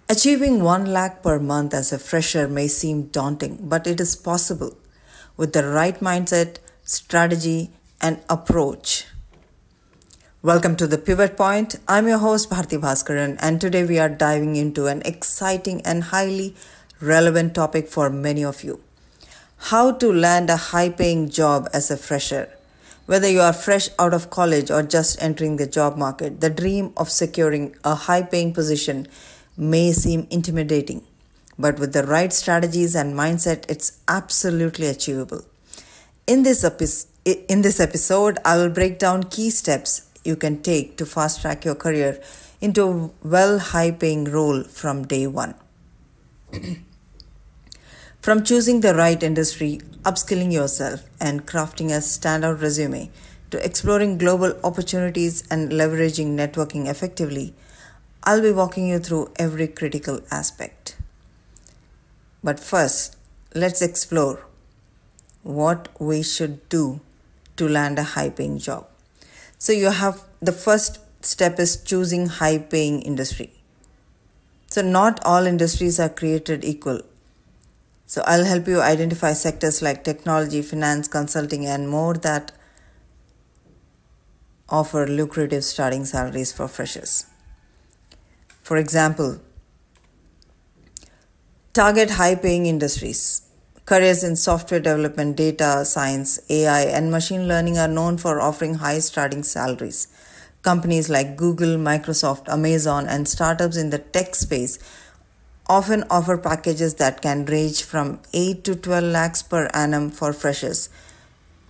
Achieving 1 lakh per month as a fresher may seem daunting, but it is possible with the right mindset, strategy, and approach. Welcome to the Pivot Point. I'm your host Bharti Bhaskaran, and today we are diving into an exciting and highly relevant topic for many of you. How to land a high paying job as a fresher. Whether you are fresh out of college or just entering the job market, the dream of securing a high paying position may seem intimidating, but with the right strategies and mindset, it's absolutely achievable. In this episode, I will break down key steps you can take to fast track your career into a well high paying role from day one. From choosing the right industry, upskilling yourself, and crafting a standout resume, to exploring global opportunities and leveraging networking effectively, I'll be walking you through every critical aspect. But first, let's explore what we should do to land a high paying job. So you have the first step is choosing high paying industry. So not all industries are created equal. So I'll help you identify sectors like technology, finance, consulting, and more that offer lucrative starting salaries for freshers. For example, target high paying industries. Careers in software development, data science, AI, and machine learning are known for offering high starting salaries. Companies like Google, Microsoft, Amazon, and startups in the tech space often offer packages that can range from 8 to 12 lakhs per annum for freshers,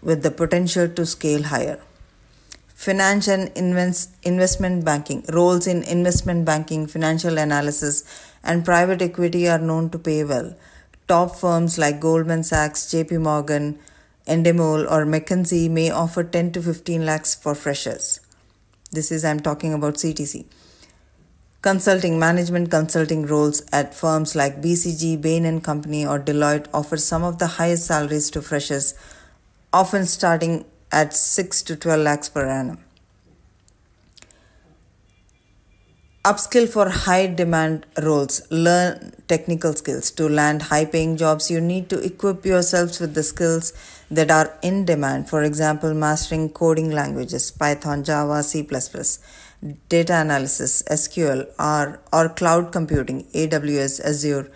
with the potential to scale higher. Finance and investment banking. Roles in investment banking, financial analysis, and private equity are known to pay well. Top firms like Goldman Sachs, JP Morgan, Endemol, or McKinsey may offer 10 to 15 lakhs for freshers. I'm talking about CTC. Consulting, management consulting roles at firms like BCG, Bain & Company, or Deloitte offer some of the highest salaries to freshers, often starting at 6 to 12 lakhs per annum. Upskill for high demand roles. Learn technical skills. To land high paying jobs, you need to equip yourselves with the skills that are in demand. For example, mastering coding languages, Python, Java, C++, data analysis, SQL, R, or cloud computing, AWS, Azure,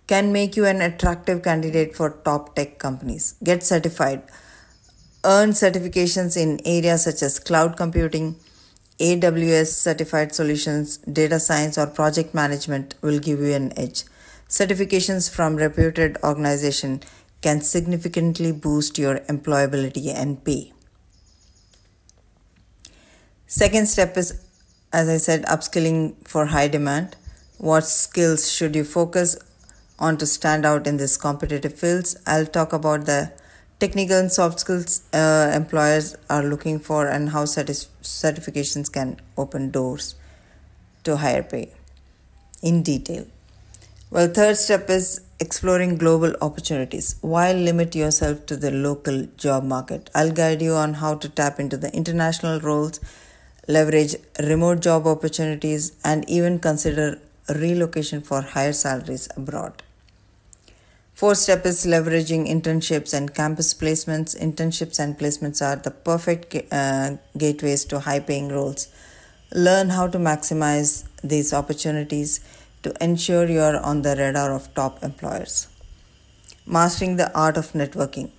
can make you an attractive candidate for top tech companies. Get certified. Earn certifications in areas such as cloud computing, AWS certified solutions, data science, or project management will give you an edge. Certifications from reputed organizations can significantly boost your employability and pay. Second step is, as I said, upskilling for high demand. What skills should you focus on to stand out in this competitive fields? I'll talk about the technical and soft skills employers are looking for and how certifications can open doors to higher pay in detail. Well, third step is exploring global opportunities. Why limit yourself to the local job market? I'll guide you on how to tap into the international roles, leverage remote job opportunities, and even consider relocation for higher salaries abroad. Fourth step is leveraging internships and campus placements. Internships and placements are the perfect gateways to high paying roles. Learn how to maximize these opportunities to ensure you are on the radar of top employers. Mastering the art of networking.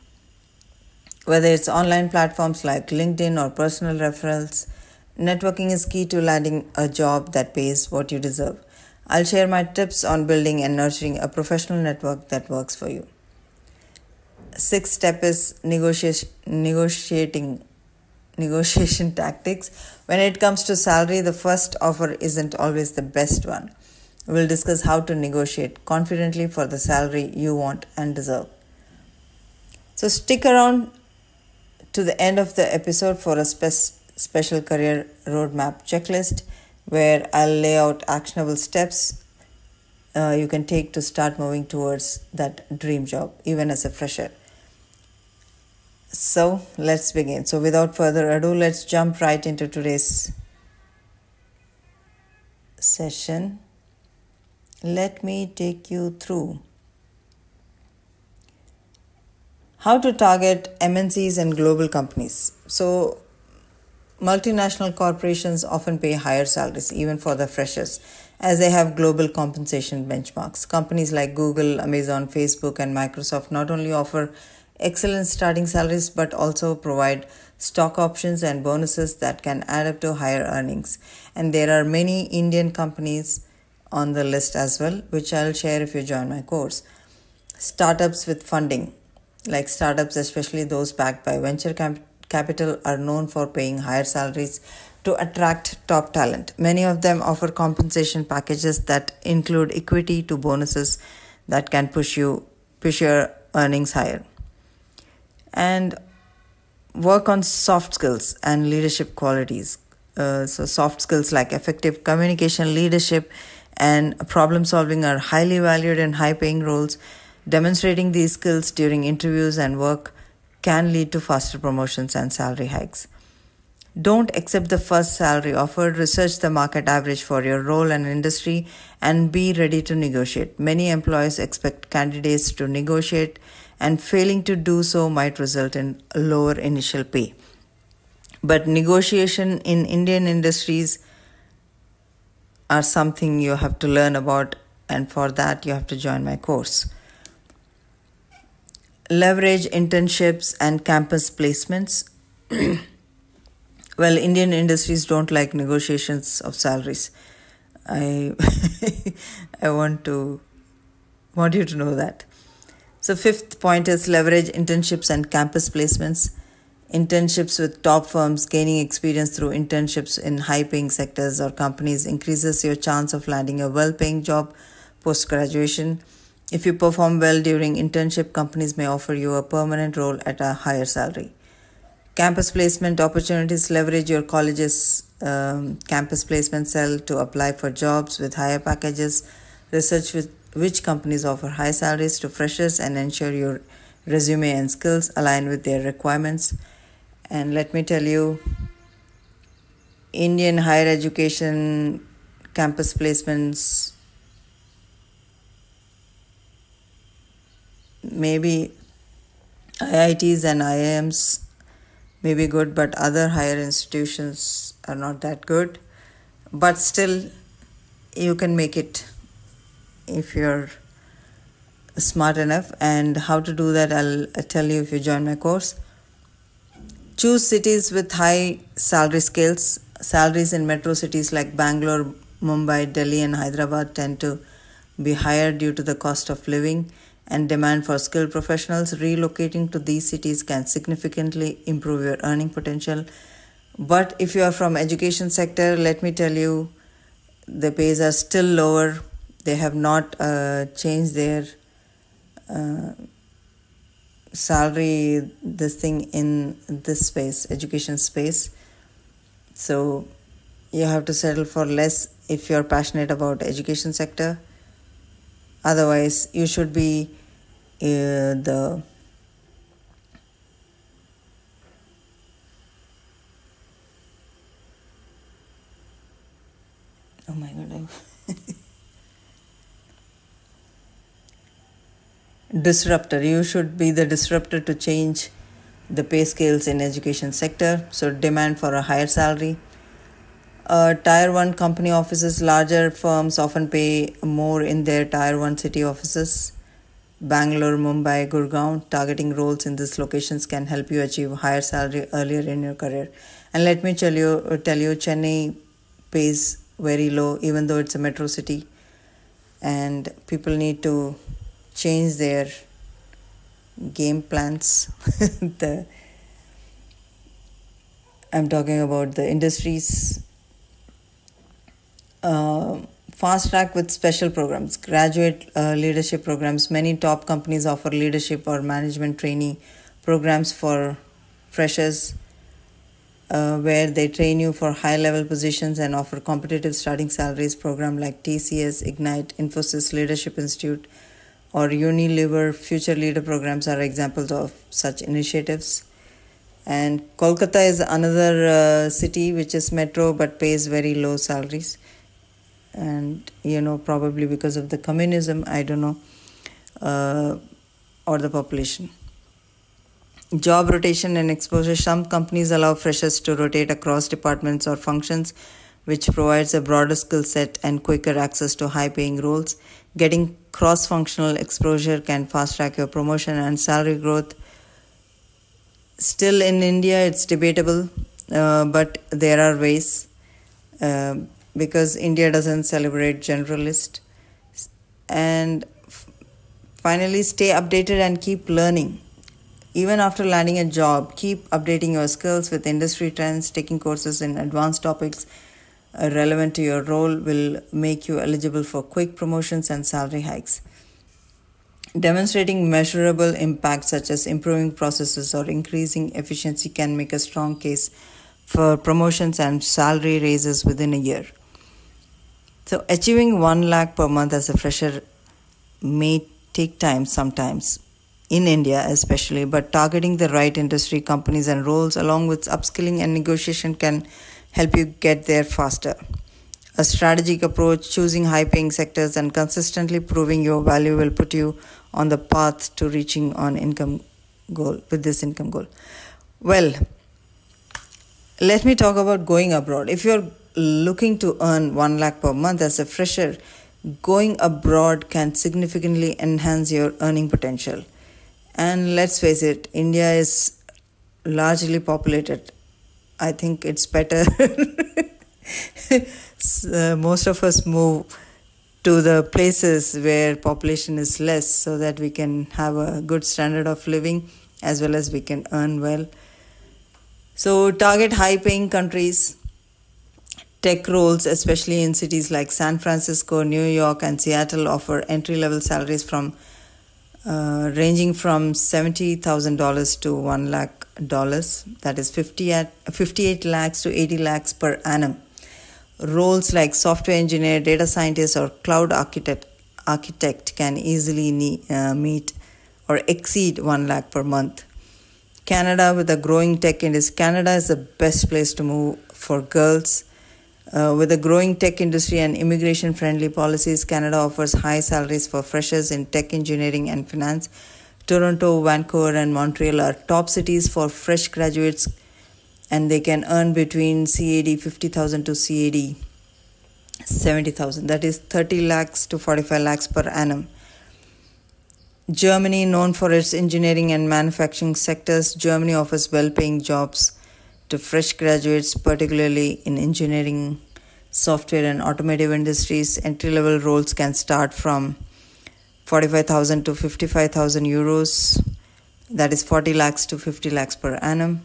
Whether it's online platforms like LinkedIn or personal referrals, networking is key to landing a job that pays what you deserve. I'll share my tips on building and nurturing a professional network that works for you. Sixth step is negotiation tactics. When it comes to salary, the first offer isn't always the best one. We'll discuss how to negotiate confidently for the salary you want and deserve. So stick around to the end of the episode for a special career roadmap checklist where I'll lay out actionable steps you can take to start moving towards that dream job, even as a fresher. So let's begin. So without further ado, let's jump right into today's session. Let me take you through how to target MNCs and global companies. So, multinational corporations often pay higher salaries, even for the freshers, as they have global compensation benchmarks. Companies like Google, Amazon, Facebook, and Microsoft not only offer excellent starting salaries but also provide stock options and bonuses that can add up to higher earnings. And there are many Indian companies on the list as well, which I'll share if you join my course. Startups with funding, like startups, especially those backed by venture capital, are known for paying higher salaries to attract top talent. Many of them offer compensation packages that include equity to bonuses that can push your earnings higher. And work on soft skills and leadership qualities. So soft skills like effective communication, leadership, and problem solving are highly valued in high paying roles. Demonstrating these skills during interviews and work can lead to faster promotions and salary hikes. Don't accept the first salary offered. Research the market average for your role and industry and be ready to negotiate. Many employers expect candidates to negotiate, and failing to do so might result in lower initial pay. But negotiation in Indian industries are something you have to learn about, and for that you have to join my course. Leverage internships and campus placements. Well, Indian industries don't like negotiations of salaries. I I want you to know that. So fifth point is leverage internships and campus placements. Internships with top firms, gaining experience through internships in high-paying sectors or companies increases your chance of landing a well-paying job post-graduation. If you perform well during internship, companies may offer you a permanent role at a higher salary. Campus placement opportunities. Leverage your college's campus placement cell to apply for jobs with higher packages. Research with which companies offer high salaries to freshers and ensure your resume and skills align with their requirements. And let me tell you, Indian higher education campus placements, maybe IITs and IIMs may be good, but other higher institutions are not that good. But still, you can make it if you're smart enough. And how to do that, I'll tell you if you join my course. Choose cities with high salary scales. Salaries in metro cities like Bangalore, Mumbai, Delhi, and Hyderabad tend to be higher due to the cost of living and demand for skilled professionals. Relocating to these cities can significantly improve your earning potential. But if you are from education sector, let me tell you, the pays are still lower. They have not changed their salary, this thing in this space, education space. So you have to settle for less if you're passionate about education sector. Otherwise, you should be the oh my god disruptor. You should be the disruptor to change the pay scales in education sector. So demand for a higher salary. Tier 1 company offices. Larger firms often pay more in their Tier 1 city offices. Bangalore, Mumbai, Gurgaon. Targeting roles in these locations can help you achieve higher salary earlier in your career. And let me tell you, Chennai pays very low, even though it's a metro city. And people need to change their game plans. I'm talking about the industries. Fast track with special programs. Graduate leadership programs. Many top companies offer leadership or management trainee programs for freshers, where they train you for high-level positions and offer competitive starting salaries. Program like TCS, Ignite, Infosys Leadership Institute, or Unilever Future Leader programs are examples of such initiatives. And Kolkata is another city which is metro but pays very low salaries. and probably because of the communism, I don't know, or the population. Job rotation and exposure. Some companies allow freshers to rotate across departments or functions, which provides a broader skill set and quicker access to high paying roles. Getting cross functional exposure can fast track your promotion and salary growth. Still in India, it's debatable, but there are ways, because India doesn't celebrate generalist. And finally, stay updated and keep learning. Even after landing a job, keep updating your skills with industry trends. Taking courses in advanced topics relevant to your role will make you eligible for quick promotions and salary hikes. Demonstrating measurable impact such as improving processes or increasing efficiency can make a strong case for promotions and salary raises within a year. So achieving 1 lakh per month as a fresher may take time sometimes, in India especially, but targeting the right industry, companies and roles along with upskilling and negotiation can help you get there faster. A strategic approach, choosing high-paying sectors and consistently proving your value will put you on the path to reaching on income goal with this income goal. Well, let me talk about going abroad. If you're looking to earn 1 lakh per month as a fresher, going abroad can significantly enhance your earning potential. And let's face it, India is largely populated. I think it's better. Most of us move to the places where population is less so that we can have a good standard of living as well as we can earn well. So target high-paying countries. Tech roles, especially in cities like San Francisco, New York and Seattle, offer entry-level salaries from ranging from $70,000 to $1 lakh, that is 58 lakhs to 80 lakhs per annum. Roles like software engineer, data scientist or cloud architect can easily meet or exceed 1 lakh per month. Canada with a growing tech industry. Canada is the best place to move for girls. With a growing tech industry and immigration-friendly policies, Canada offers high salaries for freshers in tech engineering and finance. Toronto, Vancouver, and Montreal are top cities for fresh graduates, and they can earn between CAD 50,000 to CAD 70,000. That is 30 lakhs to 45 lakhs per annum. Germany, known for its engineering and manufacturing sectors, Germany offers well-paying jobs to fresh graduates, particularly in engineering, software and automotive industries. Entry-level roles can start from 45,000 to 55,000 euros, that is 40 lakhs to 50 lakhs per annum.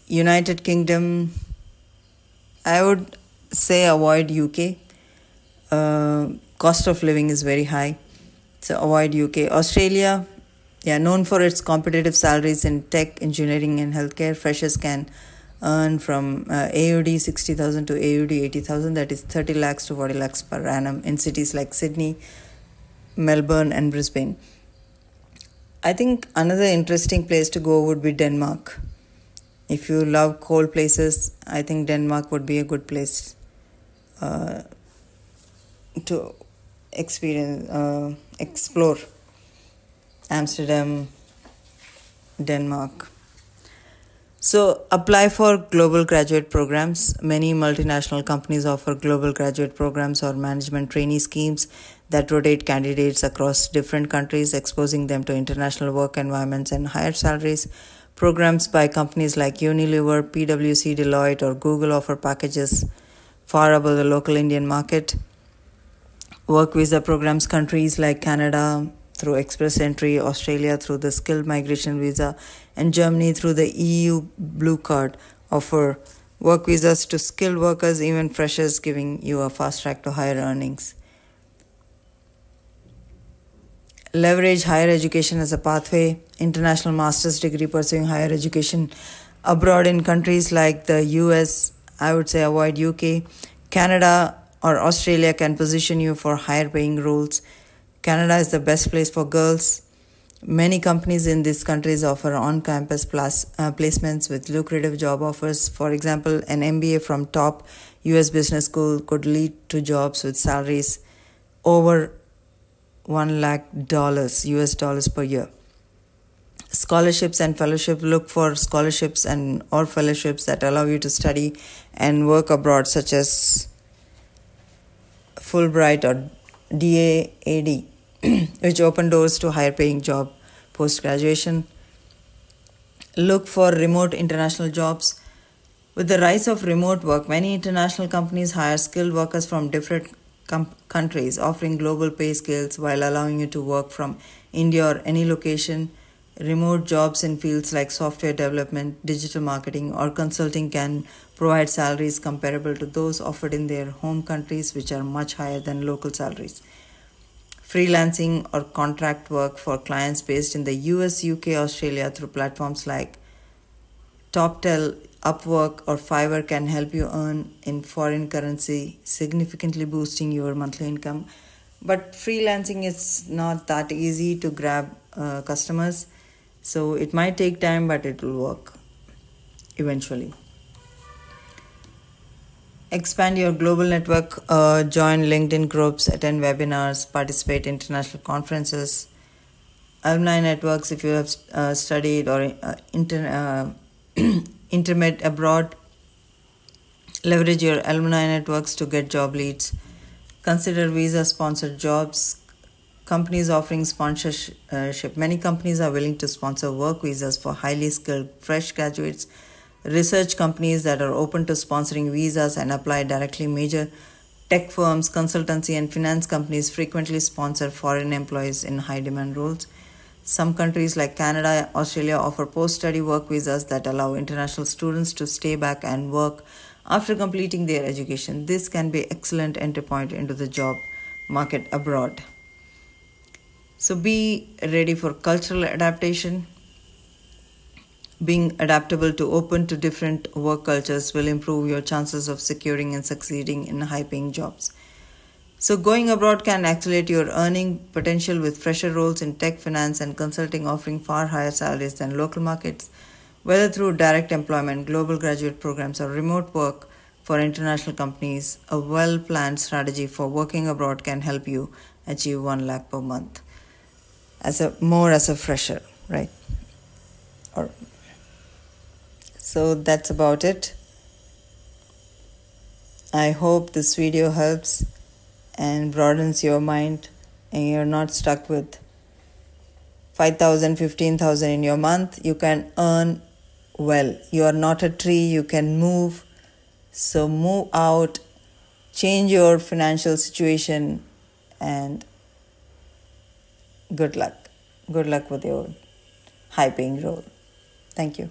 United Kingdom, I would say avoid UK. Cost of living is very high, so avoid UK. Australia, known for its competitive salaries in tech, engineering and healthcare. Freshers can earn from AUD 60,000 to AUD 80,000, that is 30 lakhs to 40 lakhs per annum in cities like Sydney, Melbourne and Brisbane. I think another interesting place to go would be Denmark. If you love cold places, I think Denmark would be a good place to explore. Amsterdam, Denmark. So apply for global graduate programs. Many multinational companies offer global graduate programs or management trainee schemes that rotate candidates across different countries, exposing them to international work environments and higher salaries. Programs by companies like Unilever, PwC, Deloitte or Google offer packages far above the local Indian market. Work visa programs, countries like Canada through Express Entry, Australia through the Skilled Migration Visa, and Germany through the EU Blue Card offer work visas to skilled workers, even freshers, giving you a fast track to higher earnings. Leverage higher education as a pathway. International master's degree pursuing higher education abroad in countries like the US, I would say avoid UK. Canada or Australia can position you for higher paying roles. Canada is the best place for girls. Many companies in these countries offer on-campus placements with lucrative job offers. For example, an MBA from top US business school could lead to jobs with salaries over $1 lakh US dollars per year. Scholarships and fellowship. Look for scholarships and or fellowships that allow you to study and work abroad, such as Fulbright or DAAD, which open doors to higher paying job post graduation. Look for remote international jobs. With the rise of remote work, many international companies hire skilled workers from different countries, offering global pay scales while allowing you to work from India or any location. Remote jobs in fields like software development, digital marketing, or consulting can provide salaries comparable to those offered in their home countries, which are much higher than local salaries. Freelancing or contract work for clients based in the US, UK, Australia through platforms like TopTel, Upwork, or Fiverr can help you earn in foreign currency, significantly boosting your monthly income. But freelancing is not that easy to grab customers. So it might take time, but it will work eventually. Expand your global network, join LinkedIn groups, attend webinars, participate in international conferences, alumni networks if you have studied or internet abroad. Leverage your alumni networks to get job leads. Consider visa-sponsored jobs. Companies offering sponsorship. Many companies are willing to sponsor work visas for highly skilled fresh graduates. Research companies that are open to sponsoring visas and apply directly. Major tech firms, consultancy, and finance companies frequently sponsor foreign employees in high-demand roles. Some countries like Canada, Australia offer post-study work visas that allow international students to stay back and work after completing their education. This can be an excellent entry point into the job market abroad. So be ready for cultural adaptation. Being adaptable to open to different work cultures will improve your chances of securing and succeeding in high-paying jobs. So going abroad can accelerate your earning potential with fresher roles in tech, finance, and consulting offering far higher salaries than local markets. Whether through direct employment, global graduate programs, or remote work for international companies, a well-planned strategy for working abroad can help you achieve 1 lakh per month. As a fresher, right? So that's about it. I hope this video helps and broadens your mind and you're not stuck with 5,000, 15,000 in your month. You can earn well. You are not a tree, you can move. So move out, change your financial situation, and good luck. Good luck with your high-paying role. Thank you.